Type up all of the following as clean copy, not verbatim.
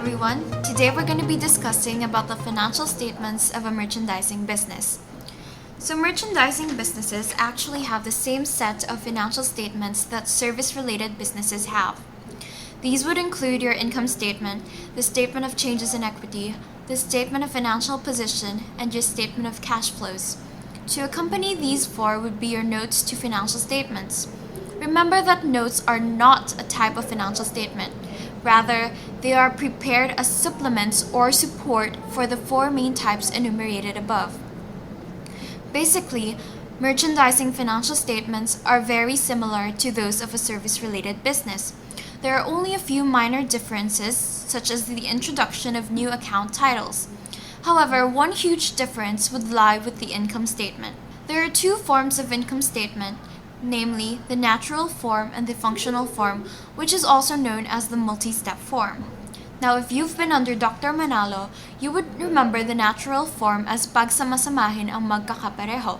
everyone. Today we're going to be discussing about the financial statements of a merchandising business. So merchandising businesses actually have the same set of financial statements that service-related businesses have. These would include your income statement, the statement of changes in equity, the statement of financial position, and your statement of cash flows. To accompany these four would be your notes to financial statements. Remember that notes are not a type of financial statement. Rather, they are prepared as supplements or support for the four main types enumerated above. Basically, merchandising financial statements are very similar to those of a service-related business. There are only a few minor differences, such as the introduction of new account titles. However, one huge difference would lie with the income statement. There are two forms of income statement, namely the natural form and the functional form, which is also known as the multi-step form. Now, if you've been under Dr. Manalo, you would remember the natural form as pagsamasamahin ang magkakapareho.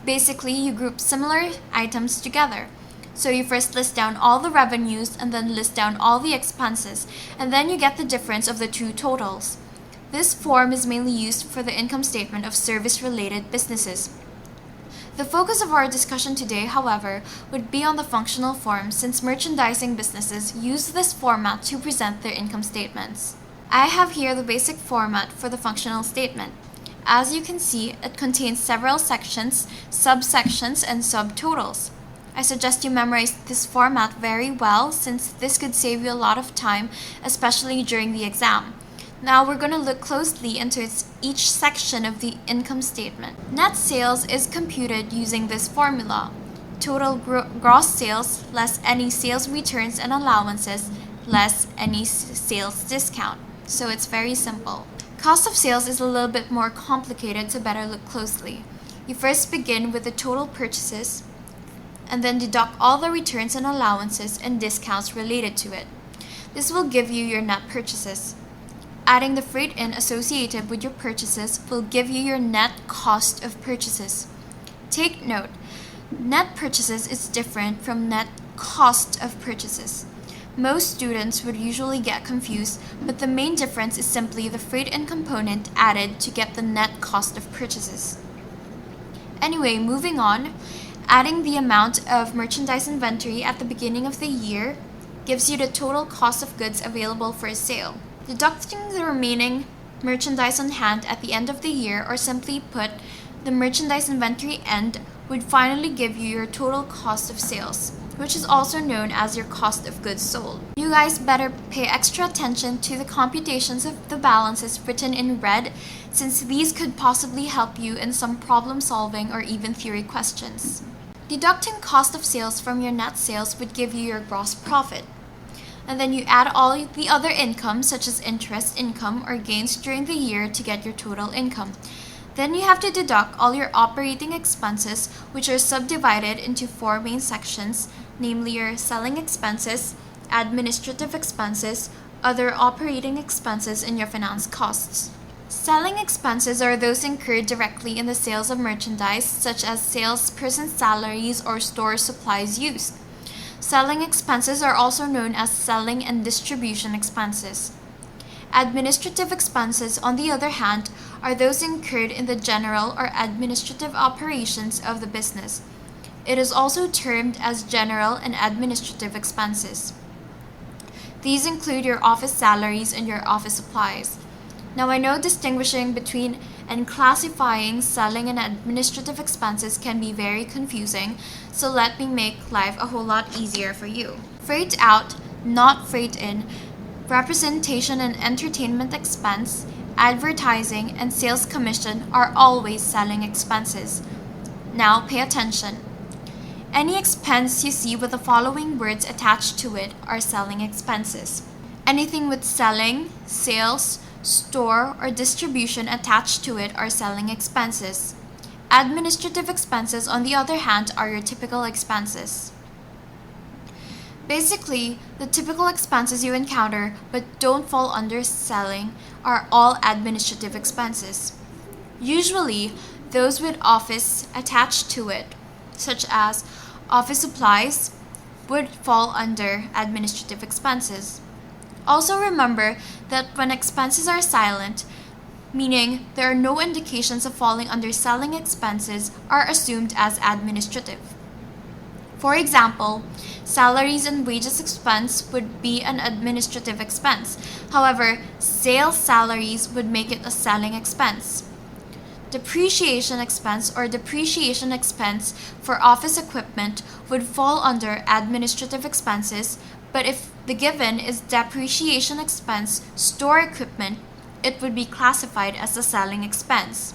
Basically, you group similar items together. So you first list down all the revenues and then list down all the expenses, and then you get the difference of the two totals. This form is mainly used for the income statement of service-related businesses. The focus of our discussion today, however, would be on the functional form since merchandising businesses use this format to present their income statements. I have here the basic format for the functional statement. As you can see, it contains several sections, subsections, and subtotals. I suggest you memorize this format very well since this could save you a lot of time, especially during the exam. Now we're going to look closely into each section of the income statement. Net sales is computed using this formula. Total gross sales less any sales returns and allowances less any sales discount. So it's very simple. Cost of sales is a little bit more complicated to better look closely. You first begin with the total purchases and then deduct all the returns and allowances and discounts related to it. This will give you your net purchases. Adding the freight in associated with your purchases will give you your net cost of purchases. Take note, net purchases is different from net cost of purchases. Most students would usually get confused, but the main difference is simply the freight in component added to get the net cost of purchases. Anyway, moving on, adding the amount of merchandise inventory at the beginning of the year gives you the total cost of goods available for sale. Deducting the remaining merchandise on hand at the end of the year, or simply put, the merchandise inventory end, would finally give you your total cost of sales, which is also known as your cost of goods sold. You guys better pay extra attention to the computations of the balances written in red, since these could possibly help you in some problem solving or even theory questions. Deducting cost of sales from your net sales would give you your gross profit. And then you add all the other income, such as interest income or gains during the year, to get your total income. Then you have to deduct all your operating expenses, which are subdivided into four main sections, namely your selling expenses, administrative expenses, other operating expenses, and your finance costs. Selling expenses are those incurred directly in the sales of merchandise, such as salesperson salaries or store supplies used. Selling expenses are also known as selling and distribution expenses. Administrative expenses, on the other hand, are those incurred in the general or administrative operations of the business. It is also termed as general and administrative expenses. These include your office salaries and your office supplies. Now, I know distinguishing between and classifying selling and administrative expenses can be very confusing, so let me make life a whole lot easier for you. Freight out, not freight in, representation and entertainment expense, advertising, and sales commission are always selling expenses. Now, pay attention. Any expense you see with the following words attached to it are selling expenses. Anything with selling, sales, store, or distribution attached to it are selling expenses. Administrative expenses, on the other hand, are your typical expenses. Basically, the typical expenses you encounter but don't fall under selling are all administrative expenses. Usually, those with office attached to it, such as office supplies, would fall under administrative expenses. Also remember that when expenses are silent, meaning there are no indications of falling under selling expenses, are assumed as administrative. For example, salaries and wages expense would be an administrative expense. However, sales salaries would make it a selling expense. Depreciation expense or depreciation expense for office equipment would fall under administrative expenses, but if the given is depreciation expense store equipment, it would be classified as a selling expense.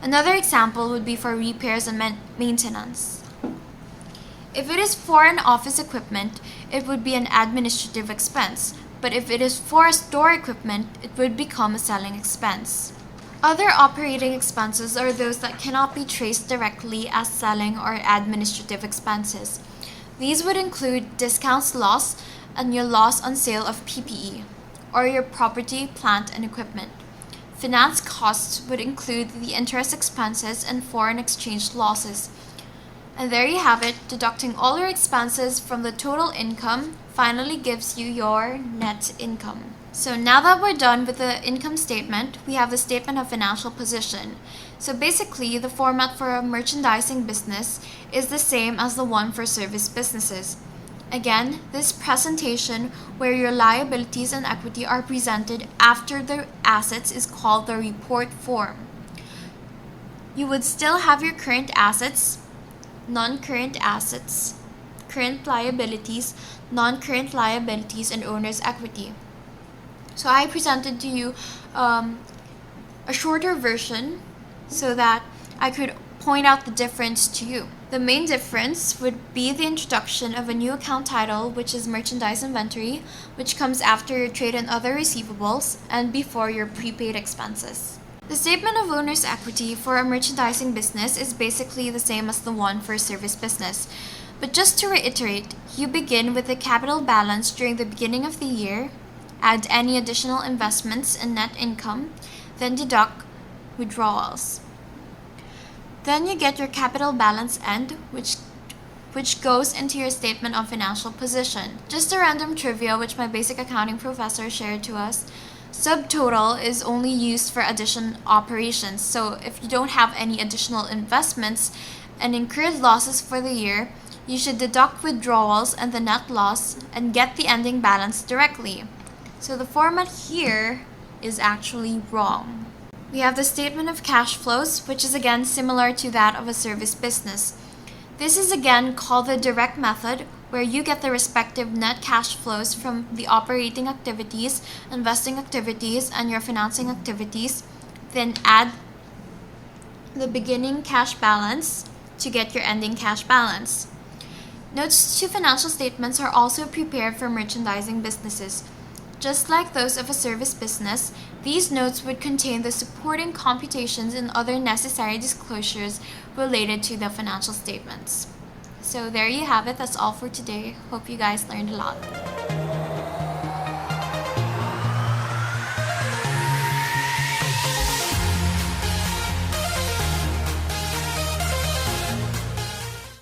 Another example would be for repairs and maintenance. If it is for an office equipment, it would be an administrative expense, but if it is for store equipment, it would become a selling expense. Other operating expenses are those that cannot be traced directly as selling or administrative expenses. These would include discounts loss and your loss on sale of PPE, or your property, plant, and equipment. Finance costs would include the interest expenses and foreign exchange losses. And there you have it, deducting all your expenses from the total income finally gives you your net income. So now that we're done with the income statement, we have the statement of financial position. So basically, the format for a merchandising business is the same as the one for service businesses. Again, this presentation where your liabilities and equity are presented after the assets is called the report form. You would still have your current assets, non-current assets, current liabilities, non-current liabilities, and owner's equity. So I presented to you a shorter version so that I could point out the difference to you. The main difference would be the introduction of a new account title, which is merchandise inventory, which comes after your trade and other receivables and before your prepaid expenses. The statement of owner's equity for a merchandising business is basically the same as the one for a service business. But just to reiterate, you begin with the capital balance during the beginning of the year, add any additional investments and net income, then deduct withdrawals. Then you get your capital balance end, which goes into your statement of financial position. Just a random trivia which my basic accounting professor shared to us. Subtotal is only used for addition operations. So if you don't have any additional investments and incurred losses for the year, you should deduct withdrawals and the net loss and get the ending balance directly. So the format here is actually wrong. We have the statement of cash flows, which is again similar to that of a service business. This is again called the direct method, where you get the respective net cash flows from the operating activities, investing activities, and your financing activities, then add the beginning cash balance to get your ending cash balance. Notes to financial statements are also prepared for merchandising businesses. Just like those of a service business, these notes would contain the supporting computations and other necessary disclosures related to the financial statements. So there you have it. That's all for today. Hope you guys learned a lot.